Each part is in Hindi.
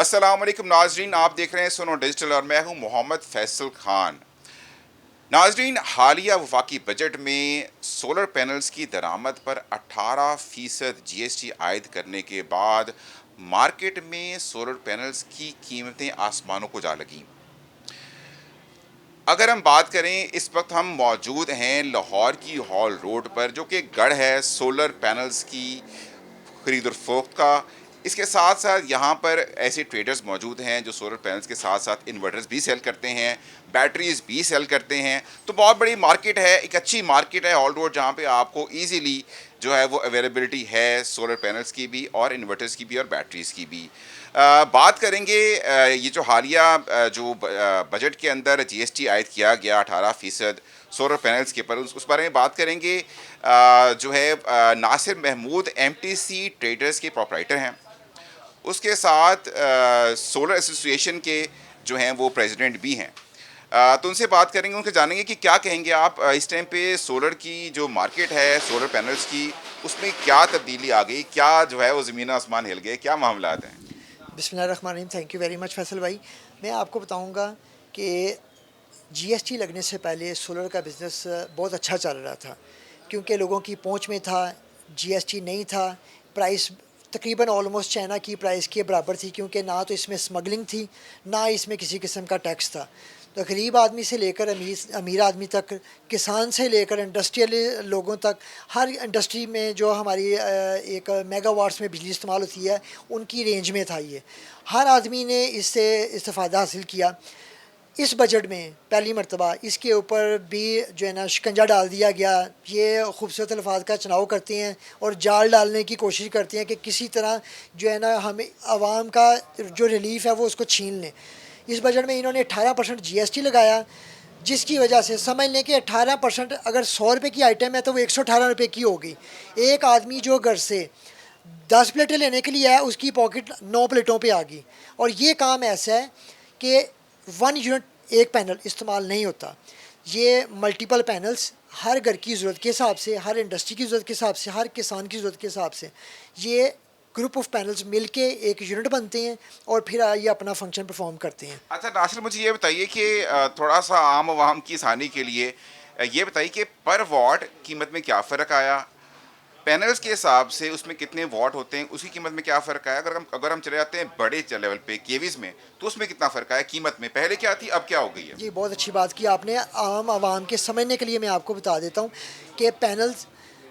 अस्सलाम वालेकुम नाजरीन, आप देख रहे हैं सुनो डिजिटल और मैं हूं मोहम्मद फैसल खान। नाजरीन, हालिया वफाकी बजट में सोलर पैनल्स की दरामद पर 18% जीएसटी आयद करने के बाद मार्केट में सोलर पैनल्स की कीमतें आसमानों को जा लगीं। अगर हम बात करें, इस वक्त हम मौजूद हैं लाहौर की हॉल रोड पर, जो कि गढ़ है सोलर पैनल्स की खरीद और फरोख्त का। इसके साथ साथ यहाँ पर ऐसे ट्रेडर्स मौजूद हैं जो सोलर पैनल्स के साथ साथ इन्वर्टर्स भी सेल करते हैं, बैटरीज भी सेल करते हैं। तो बहुत बड़ी मार्केट है, एक अच्छी मार्केट है ऑल रोड, जहाँ पे आपको इजीली जो है वो अवेलेबिलिटी है सोलर पैनल्स की भी और इन्वर्टर्स की भी और बैटरीज की भी। बात करेंगे ये जो हालिया बजट के अंदर जीएसटी आयद किया गया 18% सोलर पैनल्स के पर, उस बारे में बात करेंगे। जो है नासिर महमूद एमटीसी ट्रेडर्स के प्रोपराइटर हैं, उसके साथ सोलर एसोसिएशन के जो हैं वो प्रेसिडेंट भी हैं। तो उनसे बात करेंगे, उनसे जानेंगे कि क्या कहेंगे आप इस टाइम पे सोलर की जो मार्केट है सोलर पैनल्स की, उसमें क्या तब्दीली आ गई, क्या जो है वो ज़मीन आसमान हिल गए, क्या मामलात हैं। बिस्मिल्लाहिर्रहमानिर्रहीम। Thank you very much Faisal भाई। मैं आपको बताऊंगा कि जीएसटी लगने से पहले सोलर का बिज़नेस बहुत अच्छा चल रहा था, क्योंकि लोगों की पहुंच में था, जीएसटी नहीं था, प्राइस तकरीबन ऑलमोस्ट चाइना की प्राइस के बराबर थी, क्योंकि ना तो इसमें स्मगलिंग थी, ना इसमें किसी किस्म का टैक्स था। तो गरीब आदमी से लेकर अमीर आदमी तक, किसान से लेकर इंडस्ट्रियल लोगों तक, हर इंडस्ट्री में जो हमारी एक मेगावाट्स में बिजली इस्तेमाल होती है, उनकी रेंज में था ये। हर आदमी ने इससे इस्तेफ़ादा हासिल किया। इस बजट में पहली मरतबा इसके ऊपर भी जो है ना शिकंजा डाल दिया गया। ये खूबसूरत अल्फाज का चुनाव करते हैं और जाल डालने की कोशिश करते हैं कि किसी तरह जो है ना हमें आवाम का जो रिलीफ है वो उसको छीन लें। इस बजट में इन्होंने 18% जीएसटी लगाया, जिसकी वजह से समझ लें कि 18% अगर 100 रुपये की आइटम है तो वो 118 रुपये की हो गई। एक आदमी जो घर से 10 प्लेटें लेने के लिए आया, उसकी पॉकेट 9 प्लेटों पे आ गई। और ये काम ऐसा है कि 1 यूनिट एक पैनल इस्तेमाल नहीं होता, ये मल्टीपल पैनल्स हर घर की ज़रूरत के हिसाब से, हर इंडस्ट्री की ज़रूरत के हिसाब से, हर किसान की ज़रूरत के हिसाब से ये ग्रुप ऑफ पैनल्स मिलके एक यूनिट बनते हैं और फिर ये अपना फंक्शन परफॉर्म करते हैं। अच्छा नासिर, मुझे ये बताइए कि थोड़ा सा आम आवाम की आसानी के लिए ये बताइए कि पर वॉट कीमत में क्या फ़र्क आया, पैनल्स के हिसाब से उसमें कितने वॉट होते हैं उसकी कीमत में क्या फ़र्क आया। अगर हम चले जाते हैं बड़े लेवल पे केवीज में, तो उसमें कितना फ़र्क आया कीमत में, पहले क्या थी अब क्या हो गई है। जी, बहुत अच्छी बात की आपने। आम आवाम के समझने के लिए मैं आपको बता देता हूँ कि पैनल्स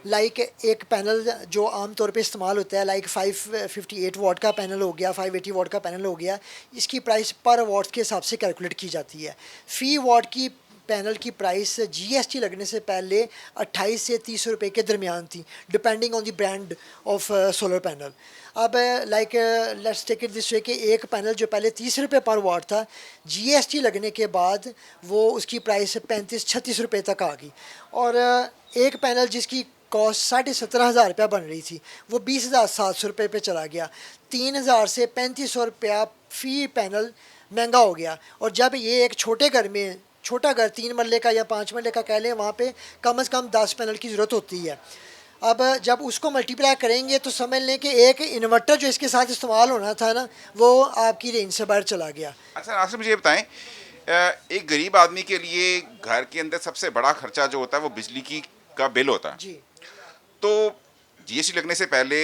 लाइक एक पैनल जो आम तौर पे इस्तेमाल होता है, लाइक 558 वाट का पैनल हो गया, 580 वाट का पैनल हो गया, इसकी प्राइस पर वाट के हिसाब से कैलकुलेट की जाती है। फ़ी वाट की पैनल की प्राइस जीएसटी लगने से पहले 28 से 30 रुपए के दरमियान थी, depending on the brand of solar panel. अब like let's take it this way कि एक पैनल जो पहले 30 रुपये पर वाट था, जीएसटी लगने के बाद वो उसकी प्राइस 35-36 रुपये तक आ गई। और एक पैनल जिसकी कॉस्ट 17,500 रुपया बन रही थी, वो 20,700 रुपये पे चला गया। 3,000 से 3,500 रुपया फ़ी पैनल महंगा हो गया। और जब ये एक छोटे घर में, छोटा घर 3 मरले का या 5 मरले का कह लें, वहाँ पे कम से कम 10 पैनल की ज़रूरत होती है। अब जब उसको मल्टीप्लाई करेंगे तो समझ लें कि एक इन्वर्टर जो इसके साथ इस्तेमाल होना था ना, वो आपकी रेंज से बाहर चला गया। अच्छा नासिर, मुझे ये बताएं, एक गरीब आदमी के लिए घर के अंदर सबसे बड़ा खर्चा जो होता है वो बिजली की का बिल होता है। जी तो जीएसटी लगने से पहले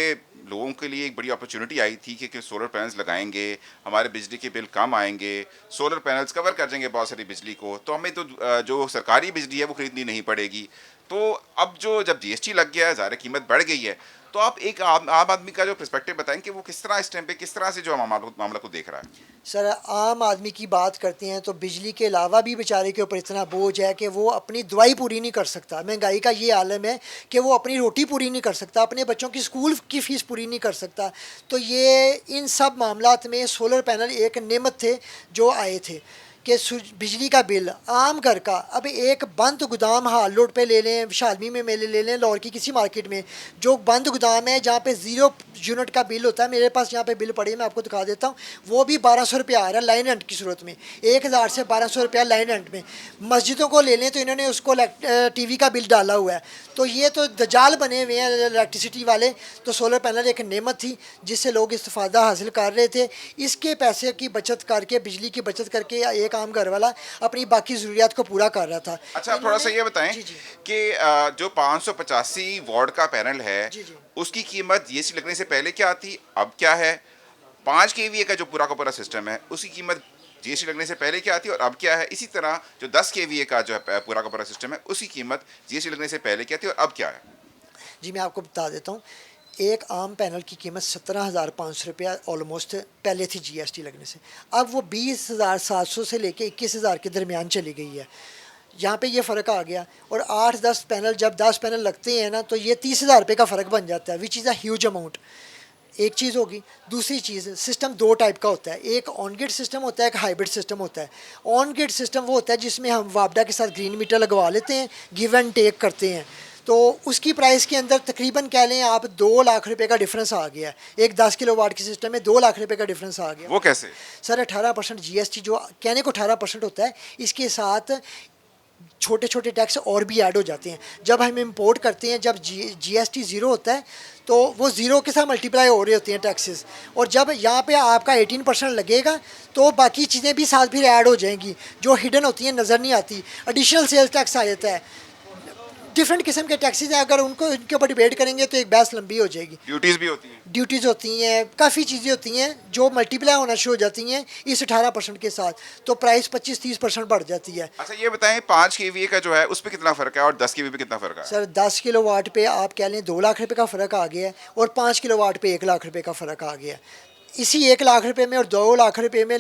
लोगों के लिए एक बड़ी अपॉर्चुनिटी आई थी कि सोलर पैनल्स लगाएंगे, हमारे बिजली के बिल कम आएंगे, सोलर पैनल्स कवर कर देंगे बहुत सारी बिजली को, तो हमें तो जो सरकारी बिजली है वो खरीदनी नहीं पड़ेगी। तो अब जब जीएसटी लग गया है, ज़ाहिर कीमत बढ़ गई है, तो आप एक आम आदमी का जो पर्सपेक्टिव बताएं कि वो किस तरह इस टाइम पे किस तरह से जो मामला को देख रहा है। सर, आम आदमी की बात करते हैं तो बिजली के अलावा भी बेचारे के ऊपर इतना बोझ है कि वो अपनी दवाई पूरी नहीं कर सकता। महंगाई का ये आलम है कि वो अपनी रोटी पूरी नहीं कर सकता, अपने बच्चों की स्कूल की फ़ीस पूरी नहीं कर सकता। तो ये इन सब मामलात में सोलर पैनल एक नेमत थे जो आए थे। कि बिजली का बिल आम घर का, अब एक बंद गोदाम हाल रोड पे ले लें, शालमी में मेले ले लें, लाहौर की किसी मार्केट में जो बंद गोदाम है जहाँ पे 0 यूनिट का बिल होता है, मेरे पास यहाँ पे बिल पड़ी है, मैं आपको दिखा देता हूँ, वो भी 1200 रुपया आ रहा है लाइन रेंट की सूरत में, 1000 से 1200 रुपया लाइन रेंट में। मस्जिदों को ले लें तो इन्होंने उसको टीवी का बिल डाला हुआ है। तो ये तो दजाल बने हुए हैं इलेक्ट्रिसिटी वाले। तो सोलर पैनल एक नेमत थी जिससे लोग इस्तेफादा हासिल कर रहे थे। इसके पैसे की बचत करके, बिजली की बचत करके एक आम घर वाला अपनी बाकी ज़रूरियात को पूरा कर रहा था। अच्छा, थोड़ा सा ये बताएं जी जी कि जो 585 वॉट का पैनल है, जी जी उसकी कीमत जीएसटी लगने से पहले क्या थी, अब क्या है? 5 केवीए का जो पूरा का पूरा सिस्टम है, उसकी कीमत जीएसटी लगने से पहले क्या थी और अब क्या है? इसी तरह जो 10 केवीए का जो है पूरा का पूरा सिस्टम है, उसकी कीमत जीएसटी लगने से पहले क्या थी और अब क्या है? जी, मैं आपको बता देता हूँ। एक आम पैनल की कीमत 17,500 रुपया ऑलमोस्ट पहले थी जीएसटी लगने से। अब वो 20,700 से लेके 21,000 के दरमियान चली गई है। यहाँ पे ये फ़र्क आ गया। और 8-10 पैनल, जब 10 पैनल लगते हैं ना, तो ये 30,000 रुपये का फ़र्क बन जाता है, which is a huge amount. एक चीज़ होगी। दूसरी चीज़, सिस्टम दो टाइप का होता है, एक ऑन ग्रिड सिस्टम होता है, एक हाइब्रिड सिस्टम होता है। ऑन ग्रिड सिस्टम वो होता है जिसमें हम वापडा के साथ ग्रीन मीटर लगवा लेते हैं, गिव एंड टेक करते हैं। तो उसकी प्राइस के अंदर तकरीबन कह लें आप 2 लाख रुपए का डिफरेंस आ गया। एक 10 किलोवाट के सिस्टम में 2 लाख रुपए का डिफरेंस आ गया। वो कैसे? सर 18% जीएसटी, जो कहने को 18% होता है, इसके साथ छोटे छोटे टैक्स और भी ऐड हो जाते हैं। जब हम इंपोर्ट करते हैं, जब जीएसटी ज़ीरो होता है, तो वो ज़ीरो के साथ मल्टीप्लाई हो रहे होते हैं टैक्सेस। और जब यहाँ पे आपका 18% लगेगा तो बाकी चीज़ें भी साथ फिर ऐड हो जाएंगी जो हिडन होती हैं, नज़र नहीं आती। एडिशनल सेल्स टैक्स आ जाता है, डिफरेंट किस्म के टैक्सेस हैं। अगर उनको इनके ऊपर डिबेट करेंगे तो एक बहस लंबी हो जाएगी। ड्यूटीज़ भी होती हैं। ड्यूटीज़ होती हैं, काफ़ी चीज़ें होती हैं जो मल्टीप्लाई होना शुरू हो जाती हैं इस 18% के साथ, तो प्राइस 25-30% बढ़ जाती है। अच्छा, ये बताएं 5 केवीए का जो है उस पर कितना फ़र्क है और 10 केवीए पे कितना फ़र्क है? सर 10 किलोवाट पे आप कह लें 2 लाख रुपए का फ़र्क आ गया है, और 5 किलोवाट पे 1 लाख रुपए का फ़र्क आ गया है। इसी 1 लाख रुपए में और 2 लाख रुपए में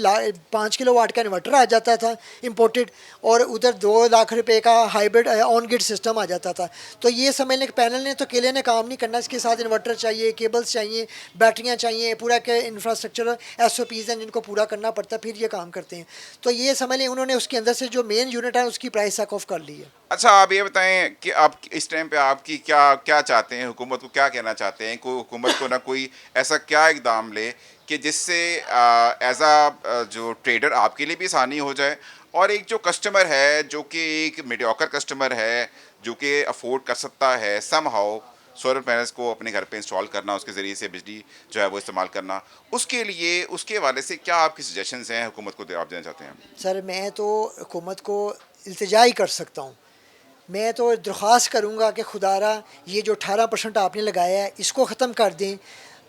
5 किलोवाट का इन्वर्टर आ जाता था इंपोर्टेड, और उधर 2 लाख रुपए का हाइब्रिड ऑन ग्रिड सिस्टम आ जाता था। तो ये समझ लें कि पैनल ने तो अकेले ने काम नहीं करना, इसके साथ इन्वर्टर चाहिए, केबल्स चाहिए, बैटरियाँ चाहिए, पूरा के इंफ्रास्ट्रक्चर एसओपीज़ हैं जिनको पूरा करना पड़ता है, फिर ये काम करते हैं। तो ये समझ लें उन्होंने उसके अंदर से जो मेन यूनिट है उसकी प्राइस तक ऑफ कर ली है। अच्छा, आप ये बताएं कि आप इस टाइम पे आपकी क्या क्या चाहते हैं, हुकूमत को क्या कहना चाहते हैं? कोई हुकूमत को ना कोई ऐसा क्या इकदाम ले कि जिससे एज आ जो ट्रेडर आपके लिए भी आसानी हो जाए, और एक जो कस्टमर है जो कि एक मीडियोकर कस्टमर है जो कि अफोर्ड कर सकता है समहाउ सोलर पैनल्स को अपने घर पे इंस्टॉल करना, उसके ज़रिए से बिजली जो है वो इस्तेमाल करना, उसके लिए उसके हवाले से क्या आपकी सजेशंस हैं हुकूमत को आप देना चाहते हैं? सर मैं तो हुकूमत को इल्तिजा ही कर सकता हूँ। मैं तो दरख्वास्त करूँगा कि खुदारा ये जो 18% आपने लगाया है इसको ख़त्म कर दें,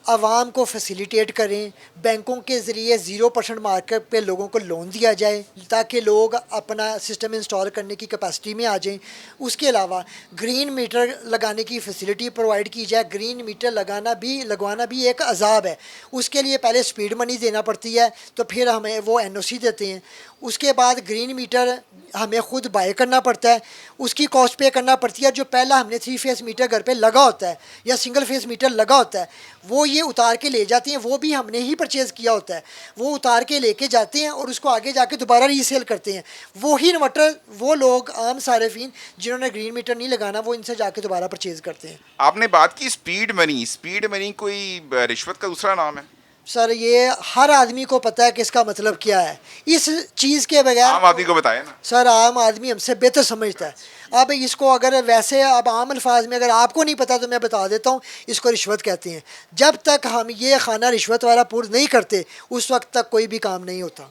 आवाम को फैसिलिटेट करें, बैंकों के ज़रिए 0% मार्केट पे लोगों को लोन दिया जाए ताकि लोग अपना सिस्टम इंस्टॉल करने की कैपेसिटी में आ जाएं। उसके अलावा ग्रीन मीटर लगाने की फैसिलिटी प्रोवाइड की जाए। ग्रीन मीटर लगवाना भी एक अजाब है। उसके लिए पहले स्पीड मनी देना पड़ती है, तो फिर हमें वो एनओसी देते हैं। उसके बाद ग्रीन मीटर हमें ख़ुद बाय करना पड़ता है, उसकी कॉस्ट पे करना पड़ती है। जो पहला हमने 3 फेस मीटर घर पे लगा होता है या सिंगल फेस मीटर लगा होता है, वो ये उतार के ले जाते हैं, वो भी हमने ही परचेज़ किया होता है। वो उतार के लेके जाते हैं और उसको आगे जाके दोबारा रीसेल करते हैं। वो ही इन्वर्टर वो लोग आम सारिफिन जिन्होंने ग्रीन मीटर नहीं लगाना, वो इनसे जाके दोबारा परचेज़ करते हैं। आपने बात की स्पीड मनी कोई रिश्वत का दूसरा नाम है? सर ये हर आदमी को पता है कि इसका मतलब क्या है। इस चीज़ के बगैर आम आदमी को बताए ना। सर आम आदमी हमसे बेहतर समझता है। अब इसको अगर वैसे अब आम अल्फाज में अगर आपको नहीं पता तो मैं बता देता हूँ, इसको रिश्वत कहते हैं। जब तक हम ये खाना रिश्वत वाला पूर्ण नहीं करते उस वक्त तक कोई भी काम नहीं होता।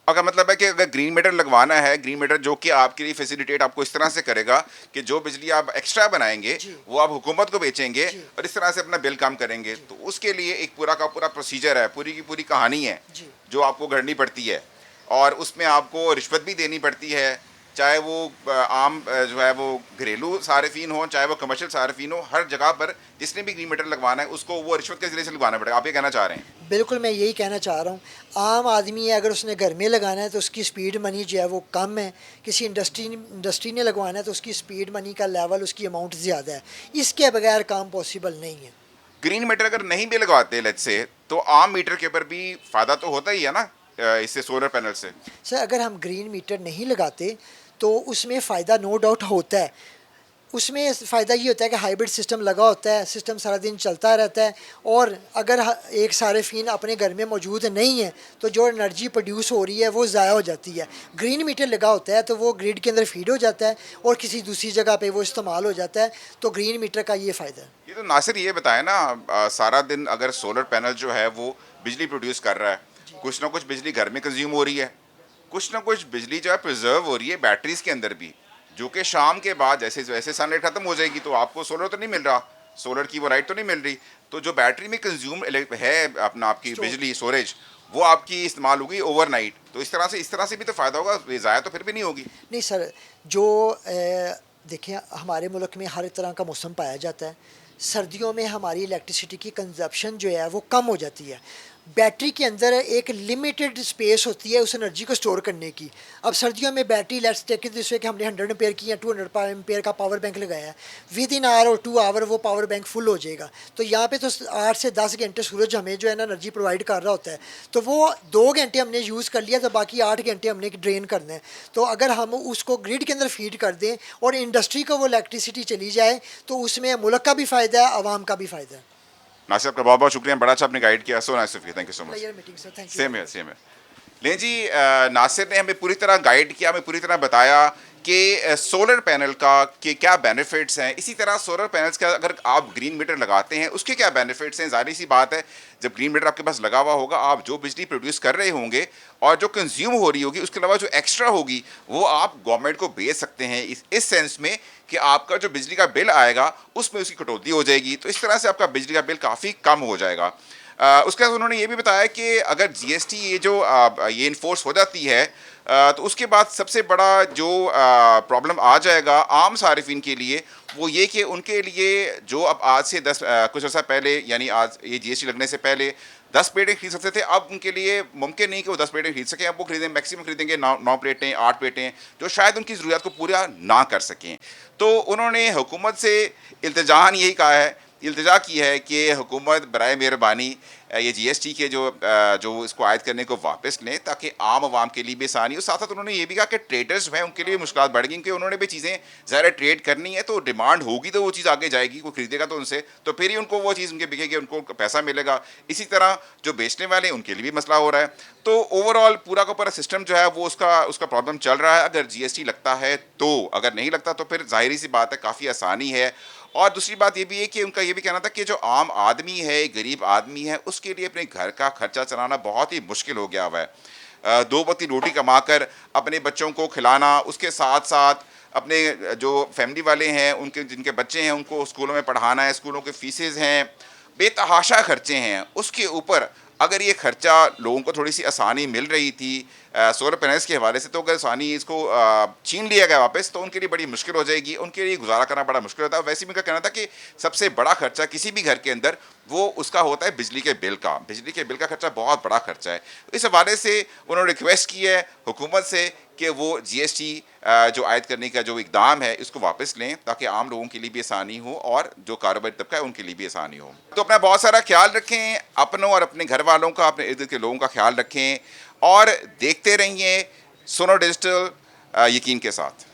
अगर मतलब है कि अगर ग्रीन मीटर लगवाना है, ग्रीन मीटर जो कि आपके लिए फैसिलिटेट आपको इस तरह से करेगा कि जो बिजली आप एक्स्ट्रा बनाएंगे वो आप हुकूमत को बेचेंगे और इस तरह से अपना बिल कम करेंगे, तो उसके लिए एक पूरा का पूरा प्रोसीजर है, पूरी की पूरी कहानी है जो आपको गढ़नी पड़ती है, और उसमें आपको रिश्वत भी देनी पड़ती है, चाहे वो आम जो है वो घरेलू सार्फिन हो, चाहे वो कमर्शियल सार्फिन हो। हर जगह पर जिसने भी ग्रीन मीटर लगवाना है उसको वो रिश्वत के जरिए से लगवाना पड़ेगा। आप ये कहना चाह रहे हैं? बिल्कुल, मैं यही कहना चाह रहा हूँ। आम आदमी है, अगर उसने घर में लगाना है तो उसकी स्पीड मनी जो है वो कम है। किसी इंडस्ट्री ने लगवाना है तो उसकी स्पीड मनी का लेवल, उसकी अमाउंट ज़्यादा है। इसके बगैर काम पॉसिबल नहीं है। ग्रीन मीटर अगर नहीं भी लगवाते लेट्स से, तो आम मीटर के ऊपर भी फ़ायदा तो होता ही है ना। इससे सोलर पैनल से? सर अगर हम ग्रीन मीटर नहीं लगाते तो उसमें फ़ायदा नो डाउट होता है। उसमें फ़ायदा ये होता है कि हाइब्रिड सिस्टम लगा होता है, सिस्टम सारा दिन चलता रहता है, और अगर एक सार्फिन अपने घर में मौजूद नहीं है तो जो एनर्जी प्रोड्यूस हो रही है वो ज़ाया हो जाती है। ग्रीन मीटर लगा होता है तो वो ग्रिड के अंदर फीड हो जाता है और किसी दूसरी जगह पे वो इस्तेमाल हो जाता है, तो ग्रीन मीटर का ये फ़ायदा है। ये तो नासिर ये बताए ना, सारा दिन अगर सोलर पैनल जो है वो बिजली प्रोड्यूस कर रहा है, कुछ ना कुछ बिजली घर में कंज्यूम हो रही है, कुछ ना कुछ बिजली जो है प्रिजर्व हो रही है बैटरीज के अंदर भी, जो कि शाम के बाद जैसे जैसे सनलाइट खत्म हो जाएगी तो आपको सोलर तो नहीं मिल रहा, सोलर की वो लाइट तो नहीं मिल रही, तो जो बैटरी में कंज्यूम है अपना आपकी स्टोर बिजली स्टोरेज, वो आपकी इस्तेमाल होगी ओवरनाइट। तो इस तरह से भी तो फ़ायदा होगा, ज़ाया तो फिर भी नहीं होगी। नहीं सर, जो देखिए हमारे मुल्क में हर तरह का मौसम पाया जाता है। सर्दियों में हमारी इलेक्ट्रिसिटी की कंजप्शन जो है वो कम हो जाती है। बैटरी के अंदर एक लिमिटेड स्पेस होती है उस एनर्जी को स्टोर करने की। अब सर्दियों में battery, let's take it this way कि हमने 100 एम्पेयर की या 200 एम्पेयर का पावर बैंक लगाया है, विद इन आवर और 2 आवर वो पावर बैंक फुल हो जाएगा। तो यहाँ पे तो 8 से 10 घंटे सूरज हमें जो है ना एनर्जी प्रोवाइड कर रहा होता है, तो वो 2 घंटे हमने यूज़ कर लिया तो बाकी 8 घंटे हमने ड्रेन करना है। तो अगर हम उसको ग्रिड के अंदर फीड कर दें और इंडस्ट्री को वो इलेक्ट्रिसिटी चली जाए तो उसमें मुल्क का भी फ़ायदा है, आवाम का भी फ़ायदा है। नासिर आपका बहुत बहुत शुक्रिया, बड़ा अच्छा आपने गाइड किया, so nice of you, thank you so much. Player meeting sir, thank you. Same है, सेम है। लें जी, नासिर ने हमें पूरी तरह गाइड किया, हमें पूरी तरह बताया कि सोलर पैनल का के क्या बेनिफिट्स हैं। इसी तरह सोलर पैनल्स का अगर आप ग्रीन मीटर लगाते हैं उसके क्या बेनिफिट्स हैं। ज़ाहिर सी बात है, जब ग्रीन मीटर आपके पास लगा हुआ होगा, आप जो बिजली प्रोड्यूस कर रहे होंगे और जो कंज्यूम हो रही होगी, उसके अलावा जो एक्स्ट्रा होगी वो आप गवर्नमेंट को बेच सकते हैं, इस सेंस में कि आपका जो बिजली का बिल आएगा उसमें उसकी कटौती हो जाएगी। तो इस तरह से आपका बिजली का बिल काफ़ी कम हो जाएगा। उसके बाद उन्होंने ये भी बताया कि अगर जीएसटी ये इन्फोर्स हो जाती है, तो उसके बाद सबसे बड़ा जो प्रॉब्लम आ जाएगा आम सारिफिन के लिए, वो ये कि उनके लिए जो अब आज से कुछ अर्सा पहले, यानी आज ये जीएसटी लगने से पहले 10 प्लेटें खरीद सकते थे, अब उनके लिए मुमकिन नहीं कि वो 10 प्लेटें खरीद सकें। अब वो मैक्सिमम खरीदेंगे 9 प्लेटें, 8 प्लेटें, जो शायद उनकी ज़रूरियात को पूरा ना कर सकें। तो उन्होंने हुकूमत से इल्तिजा की है कि हुकूमत बराए मेहरबानी ये जीएसटी के जो इसको आयद करने को वापस लें, ताकि आम आवाम के लिए भी आसानी हो। साथ साथ उन्होंने ये भी कहा कि ट्रेडर्स जो हैं उनके लिए मुश्किलात बढ़ गई, क्योंकि उन्होंने भी चीज़ें ज़ाहिर ट्रेड करनी है, तो डिमांड होगी तो वो चीज़ आगे जाएगी, कोई खरीदेगा तो उनसे, तो फिर ही उनको वो चीज़ उनके बिकेगी, उनको पैसा मिलेगा। इसी तरह जो बेचने वाले हैं उनके लिए भी मसला हो रहा है। तो ओवरऑल पूरा का पूरा सिस्टम जो है वो उसका प्रॉब्लम चल रहा है। अगर जीएसटी लगता है तो, अगर नहीं लगता तो फिर ज़ाहिर सी बात है काफ़ी आसानी है। और दूसरी बात ये भी है कि उनका ये भी कहना था कि जो आम आदमी है, गरीब आदमी है, उसके लिए अपने घर का खर्चा चलाना बहुत ही मुश्किल हो गया हुआ है। 2 वक्त की रोटी कमाकर अपने बच्चों को खिलाना, उसके साथ साथ अपने जो फैमिली वाले हैं उनके जिनके बच्चे हैं उनको स्कूलों में पढ़ाना है, स्कूलों के फीसेस हैं, बेतहाशा खर्चे हैं। उसके ऊपर अगर ये खर्चा लोगों को थोड़ी सी आसानी मिल रही थी सोलर पैनल्स के हवाले से, तो अगर आसानी इसको छीन लिया गया वापस, तो उनके लिए बड़ी मुश्किल हो जाएगी, उनके लिए गुजारा करना बड़ा मुश्किल होता है। वैसे भी उनका कहना था कि सबसे बड़ा खर्चा किसी भी घर के अंदर वो उसका होता है बिजली के बिल का। बिजली के बिल का खर्चा बहुत बड़ा खर्चा है। इस हवाले से उन्होंने रिक्वेस्ट की है हुकूमत से कि वो जीएसटी जो आयद करने का जो इकदाम है इसको वापस लें, ताकि आम लोगों के लिए भी आसानी हो और जो कारोबारी तबका है उनके लिए भी आसानी हो। तो अपना बहुत सारा ख्याल रखें, अपनों और अपने घर वालों का, अपने इर्द गिर्द के लोगों का ख्याल रखें, और देखते रहिए सुनो डिजिटल, यकीन के साथ।